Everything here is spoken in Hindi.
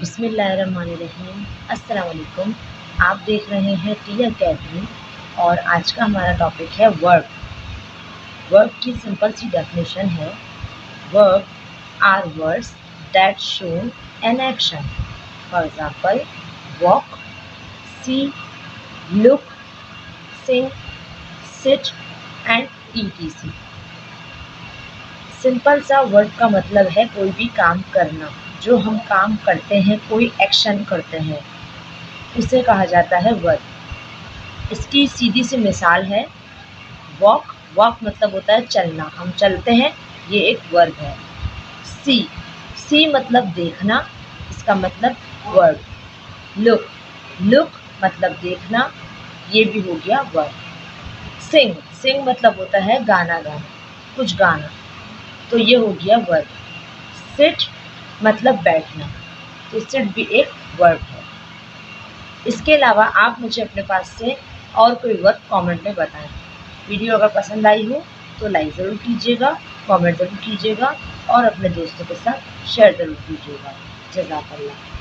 बिस्मिल्लाहिर्रहमानिर्रहीम। अस्सलाम वालेकुम। आप देख रहे हैं टी अकेडमी और आज का हमारा टॉपिक है वर्ब। वर्ब की सिंपल सी डेफिनेशन है, verb are words that show an action. For example walk, see, look, sing, sit and ETC. Simple सा वर्ड का मतलब है कोई भी काम करना। जो हम काम करते हैं, कोई एक्शन करते हैं, उसे कहा जाता है वर्ब। इसकी सीधी सी मिसाल है वॉक। वॉक मतलब होता है चलना, हम चलते हैं, ये एक वर्ब है। सी, सी मतलब देखना, इसका मतलब वर्ब। लुक, लुक मतलब देखना, ये भी हो गया वर्ब। सिंग, सिंग मतलब होता है गाना गाना, कुछ गाना, तो ये हो गया वर्ब। सिट मतलब बैठना, तो सिट भी एक वर्ब है। इसके अलावा आप मुझे अपने पास से और कोई वर्ब कमेंट में बताएं। वीडियो अगर पसंद आई हो तो लाइक ज़रूर कीजिएगा, कमेंट ज़रूर कीजिएगा और अपने दोस्तों के साथ शेयर ज़रूर कीजिएगा। जज़ाकल्लाह।